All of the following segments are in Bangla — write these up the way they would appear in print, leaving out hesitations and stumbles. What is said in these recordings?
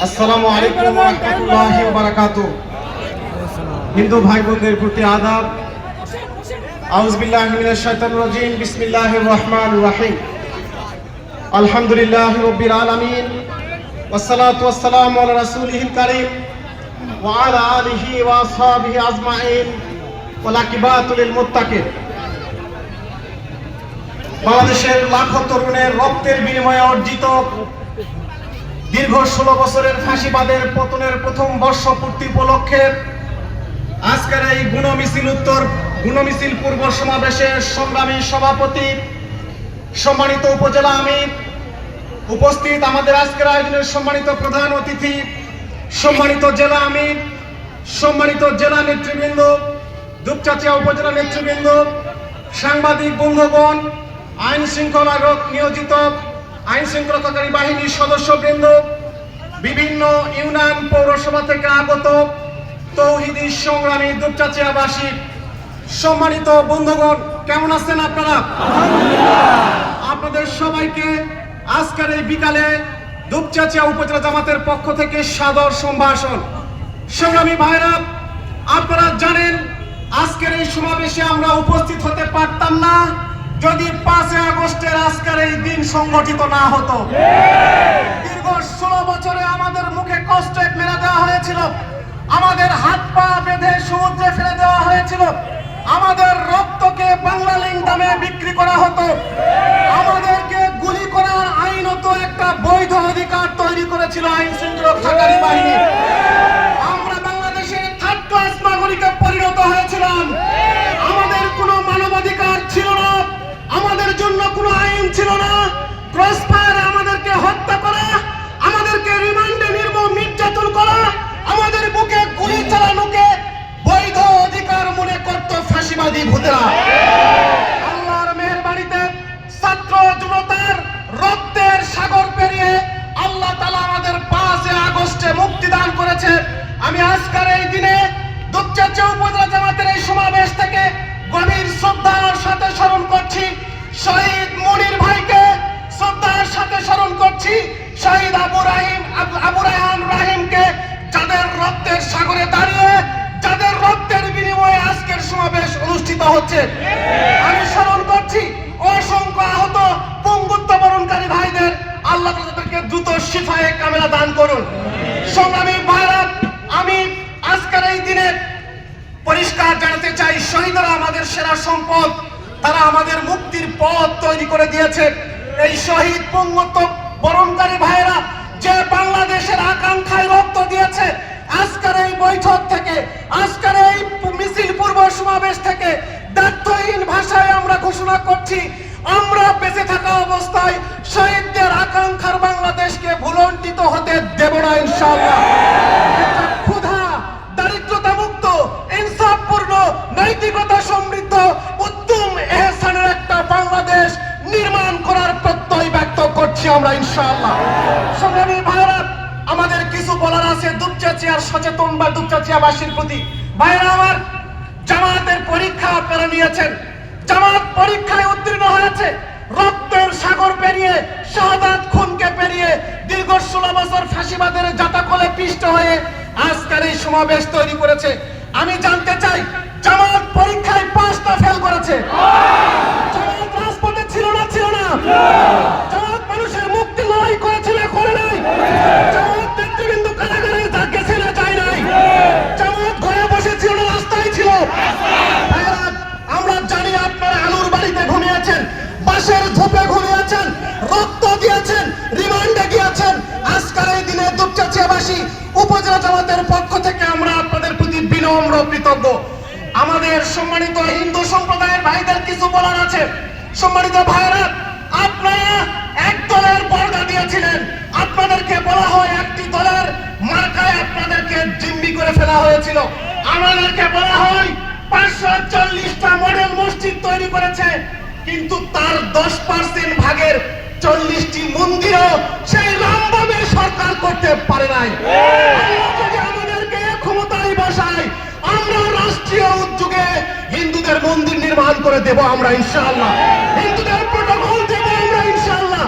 আসসালামু আলাইকুম ওয়া রাহমাতুল্লাহি ওয়া বারাকাতুহু। হিন্দু ভাই বোনদের প্রতি আদাব। আউযু বিল্লাহি মিনাশ শাইতানির রাজিম। বিসমিল্লাহির রহমানির রহিম। আলহামদুলিল্লাহি রাব্বিল আলামিন ওয়াসসালাতু ওয়াসসালামু আলা রাসূলিহিল কারীম ওয়া আলা আলিহি ওয়া আসহাবিহি আজমাইন ওয়াল আকিবাতু লিল মুত্তাকিন। বাংলাদেশের লাখো তরুণের রক্তের বিনিময়ে অর্জিত দীর্ঘ 16 বছরের ফাঁসিবাদের পতনের প্রথম বর্ষপূর্তি উপলক্ষে আজকের এই গুণমিছিল পূর্ব সমাবেশের সংগ্রামী সভাপতি, সম্মানিত উপজেলা আমির, উপস্থিত আমাদের আজকের আয়োজনের সম্মানিত প্রধান অতিথি, সম্মানিত জেলা আমির, সম্মানিত জেলা নেতৃবৃন্দ, দুপচাচিয়া উপজেলা নেতৃবৃন্দ, সাংবাদিক বন্ধুগণ, আইন শৃঙ্খলা নিয়োজিত আইন শৃঙ্খলাকারী বাহিনীর সদস্যবৃন্দ, বিভিন্ন ইউনিয়ন পৌরসভা থেকে আগত তৌহিদি সংগ্রামী দুপচাচিয়াবাসী, সম্মানিত বন্ধুগণ, কেমন আছেন আপনারা? আপনাদের সবাইকে আজকের এই বিকালে দুপচাচিয়া উপজেলা জামাতের পক্ষ থেকে সাদর সম্ভাষণ। সংগ্রামী ভাইরা, আপনারা জানেন আজকের এই সমাবেশে আমরা উপস্থিত হতে পারতাম না যদি 5 আগস্টের আজকের এই দিন সংগঠিত না হতো। দীর্ঘ 16 বছরে আমাদের মুখে কষ্টে মেরে দেওয়া হয়েছিল, আমাদের হাত পা বেঁধে সমুদ্রে ফেলে দেওয়া হয়েছিল, আমাদের রক্তকে বাংলালিং দামে বিক্রি করা হতো, আমাদেরকে গুলি করার আইনত একটা বৈধ অধিকার তৈরি করেছিল আইন শৃঙ্খলাকারী বাহিনী। আমরা বাংলাদেশের থার্ড ক্লাস নাগরিকে পরিণত হয়েছিলাম। আমাদের কোনো মানবাধিকার ছিল না, আমাদের জন্য কোনো আইন ছিল না। ক্রসফায়ারে আমাদেরকে হত্যা করা, আমাদেরকে রিমান্ডে নির্মম নির্যাতন করা, আমাদের বুকে গুলি চালানোকে বৈধ অধিকার মনে করত ফাঁসিবাদী ভূতেরা। আল্লাহর মেহেরবানিতে ছাত্র জনতার রক্তের সাগর পেরিয়ে আল্লাহ তাআলা আমাদের 5 আগস্টে মুক্তি দান করেছে। আমি আজকের এই দিনে দুপচাচিয়া উপজেলা জামাতের এই সমাবেশ থেকে গভীর শ্রদ্ধার সাথে স্মরণ করছি শহীদ মনির ভাইকে, শ্রদ্ধার সাথে স্মরণ করছি শহীদ আবু রায়হান রাহিমকে, যাদের রক্তের সাগরে দাঁড়িয়ে, যাদের রক্তের বিনিময়ে আজকের সমাবেশ অনুষ্ঠিত হচ্ছে। আমি স্মরণ করছি অসংখ্য আহত পঙ্গুত্ব বরণকারী ভাইদের, আল্লাহ তাদেরকে দ্রুত শিফায়ে কামেলা দান করুন। সংগ্রামী ভাইরা, আমি আজকের এই দিনে পরিষ্কার জানাতে চাই, শহীদরা আমাদের সেরা সম্পদ, তারা আমাদের মুক্তির পথ তৈরি করে দিয়েছে। এই শহীদ পঙ্গুত্ব বরণকারী ভাইরা যে বাংলাদেশের আকাঙ্ক্ষায় রক্ত দিয়েছে, আজকের এই বৈঠক থেকে, আজকের এই মিছিল পূর্ব সমাবেশ থেকে দায়িত্বহীন ভাষায় আমরা ঘোষণা করছি, আমরা বেঁচে থাকা অবস্থায় শহীদদের আকাঙ্ক্ষার বাংলাদেশকে ভুলণ্ঠিত হতে দেব না ইনশাআল্লাহ। ক্ষুধা দারিদ্রতা মুক্ত, ইনসাফপূর্ণ, নৈতিকতা সমৃদ্ধ, উত্তম এহসানের একটা বাংলাদেশ নির্মাণ করার প্রত্যয় ব্যক্ত করছি আমরা ইনশাআল্লাহ। সংগ্রামী ভাইরা, আমাদের কিছু বলার আছে দুপচাচিয়ার সচেতন বা দুপচাচিয়াবাসীর প্রতি। ভাইরা আমার, জামাতের পরীক্ষা আপনারা নিয়েছেন, জামাত পরীক্ষায় উত্তীর্ণ হয়েছে, রক্তের সাগর পেরিয়ে, শাহাদাত খুনকে পেরিয়ে, দীর্ঘ 16 বছর ফাঁসিবাদের জাতাকলে পিষ্ট হয়ে আজকের এই সমাবেশ তৈরি করেছে। আমি জানতে চাই, জামাত পরীক্ষায় 5টা ফেল করেছে। জামাত রাজপথে ছিল না? জামাত মানুষের মুক্তি লড়াই করেছিল, করে নাই? জামাত নেতৃবৃন্দ কারাগারে গেছে না, যায় নাই? জামাত ঘরে বসেছিল না, রাস্তায় ছিল? আমরা জানি আপনারা আলুর বাড়িতে ঘুমিয়েছেন, বাঁশের ঝোপে ঘুমিয়েছেন, রক্ত দিয়েছেন, রিমান্ডে গিয়েছেন। আজকের এই দিনে দুপচাচিয়াবাসী উপজেলা জামাতের পক্ষ থেকে আমরা আপনাদের প্রতি বিনম্র কৃতজ্ঞ। আমাদের সম্মানিত হিন্দু সম্প্রদায়ের ভাইদের কিছু বলার আছে। সম্মানিত ভাইরা, আপনারা এক দলের বর্গা দিয়েছিলেন, আপনাদেরকে বলা হয় একটি দলের মার্কায় আপনাদেরকে জিম্মি করে ফেলা হয়েছিল। আমাদেরকে বলা হয় 540টা মডেল মসজিদ তৈরি করেছে, কিন্তু তার 10% ভাগের 40টি মন্দিরও সেই রামবামের সরকার করতে পারে নাই। যদি আমাদেরকে ক্ষমতায় বসায়, আমরা রাষ্ট্রীয় উদ্যোগে হিন্দুদের মন্দির নির্মাণ করে দেব আমরা ইনশাআল্লাহ, হিন্দুদের প্রটোকল দেব আমরা ইনশাআল্লাহ।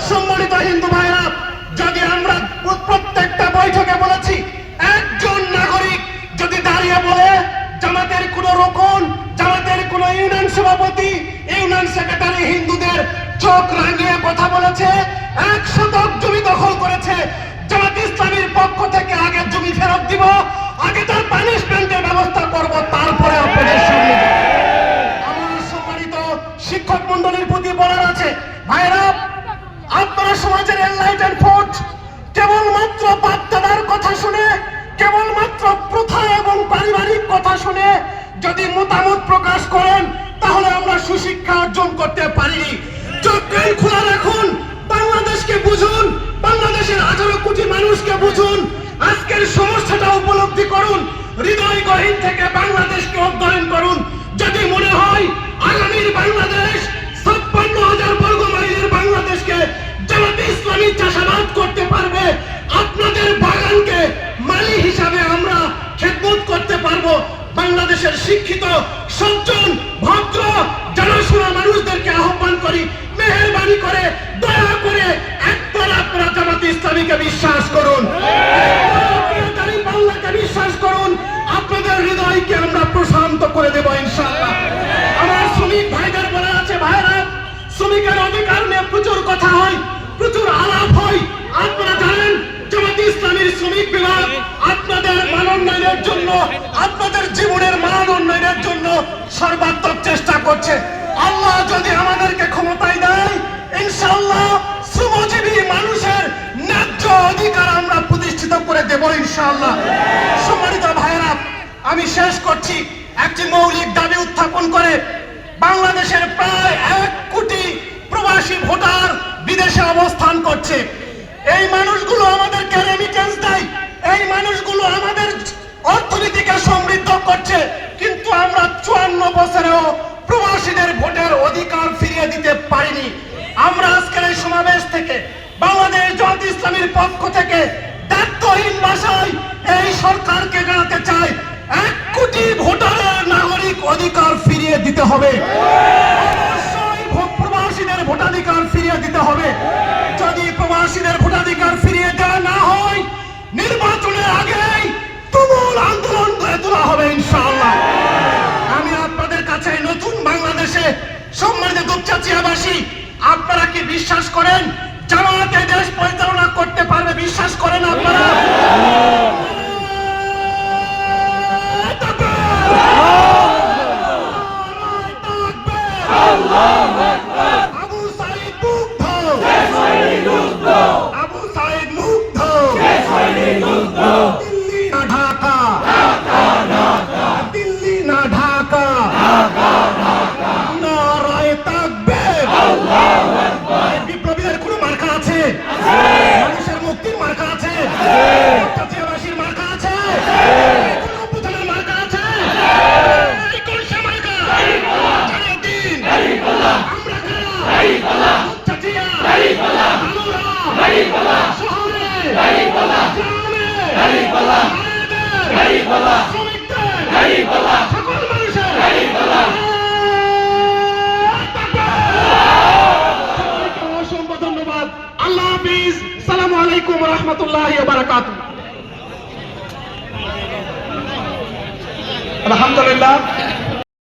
সম্মানিত হিন্দু ভাইরা, যদি আমরা প্রত্যেক প্রত্যেকটা বৈঠকে বলেছি, একজন নাগরিক যদি দাঁড়িয়ে বলে জামাতের কোন রোকন, জামাতের কোন ইউনিয়ন সভাপতি, ইউনিয়ন সেক্রেটারি হিন্দুদের চোখ রাঙিয়ে কথা বলেছে, 1 শতক জমি দখল করেছে, জামাত ইসলামীর পক্ষ থেকে আগে জমি ফেরত দিব, আগে তার পানিশমেন্টের ব্যবস্থা করব, তারপরে আপনাদের সামনে। আমার সম্মানিত শিক্ষক মন্ডলীর প্রতি বলার আছে, ভাইরা, আপনারা সমাজের এনলাইটেন্ড ফোর্স, কেবলমাত্র বাপদাদার কথা শুনে, কেবলমাত্র প্রথা এবং পারিবারিক কথা শুনে যদি মতামত প্রকাশ করেন, তাহলে আমরা সুশিক্ষা অর্জন করতে পারিনি। চোখ কান খোলা রাখুন, বাংলাদেশকে বুঝুন, বাংলাদেশের 18 কোটি মানুষকে বুঝুন, আজকের সমস্যাটা উপলব্ধি করুন, হৃদয় গহীন থেকে বাংলাদেশকে অধ্যয়ন করুন। যদি মনে হয় আগামীর বাংলাদেশ 56,000 বর্গ মাইলের বাংলাদেশকে জামাতে ইসলামী চাষাবাদ করতে পারবে, আপনাদের বাগানকে মালি হিসাবে আমরা খেদমত করতে পারবো, বাংলাদেশের শিক্ষিত, সজ্জন, ভদ্র, জানাশোনা মানুষদেরকে আহ্বান করি, মেহেরবানি করে, দয়া করে একবার আপনারা জামাতে ইসলামীকে বিশ্বাস করুন, বাংলাকে বিশ্বাস করুন, আপনাদের হৃদয়কে আমরা প্রশান্ত করে দেব ইনশাআল্লাহ। আমার শ্রমিক ভাইদের বলা আছে, ভাইরা, শ্রমিকের অধিকার নিয়ে প্রচুর কথা হয়, প্রচুর আলাপ হয়। আপনারা জানেন জামাতে ইসলামীর শ্রমিক বিভাগ আপনাদের মান উন্নয়নের জন্য, আপনাদের জীবনের মান উন্নয়নের জন্য সর্বাত্মক চেষ্টা করছে। আল্লাহ যদি আমাদেরকে ক্ষমতায় দেয়, ইনশাআল্লাহ শ্রমজীবী মানুষের ন্যায্য অধিকার আমরা প্রতিষ্ঠিত করে দেব ইনশাআল্লাহ। সম্মানিত ভাইরা, আমি শেষ করছি একটি মৌলিক দাবি উত্থাপন করে। বাংলাদেশের প্রায় 1 কোটি প্রবাসী ভোটার বিদেশে অবস্থান করছে। এই মানুষগুলো আমাদেরকে রেমিটেন্স দেয়, এই মানুষগুলো আমাদের অর্থনীতিকে সমৃদ্ধ করছে, কিন্তু আমরা 54 বছরেও প্রবাসীদের ভোটের অধিকার ফিরিয়ে দিতে পারিনি। আমরা আজকের এই সমাবেশ থেকে বাংলাদেশ জামাত ইসলামীর পক্ষ থেকে দায়িত্বহীন ভাষায় এই সরকারকে জানাতে চাই, 1 কোটি ভোটারের নাগরিক অধিকার ফিরিয়ে দিতে হবে, অবশ্যই প্রবাসীদের ভোটাধিকার ফিরিয়ে দিতে হবে। যদি প্রবাসীদের ভোটাধিকার ফিরিয়ে দেওয়া না হয়, নির্বাচনের আগেই তুমুল আন্দোলন গড়ে তোলা হবে ইনশাআল্লাহ। আমি আপনাদের কাছে নতুন বাংলাদেশে সম্মানিত দুপচাচিয়াবাসী, আপনারা কি বিশ্বাস করেন জামাত এই দেশ পরিচালনা করতে পারবে? বিশ্বাস করেন আপনারা? আবু সাঈদ মুগ্ধ, আবু সাঈদ মুগ্ধ, দিল্লি না ঢাকা, দিল্লি না ঢাকা, নারায়ে তাকবীর। বিপ্লবীদের কোনো মার্কা আছে? মানুষের মুক্তির মার্কা আছে? দুপচাচিয়াবাসীর মার্কা আছে? অভ্যুত্থানের মার্কা আছে? কোন সে মার্কা? জালাউদ্দিন, আমরা কারা? দুপচাচিয়া, আলোরা, শহরে, গ্রামে, মায়েদের, শ্রমিকদের, সকল মানুষের অসংখ্য ধন্যবাদ। আল্লাহ হাফিজ। আসসালামু আলাইকুম ওয়া রাহমাতুল্লাহি ওয়া বারাকাতুহু। আলহামদুলিল্লাহ।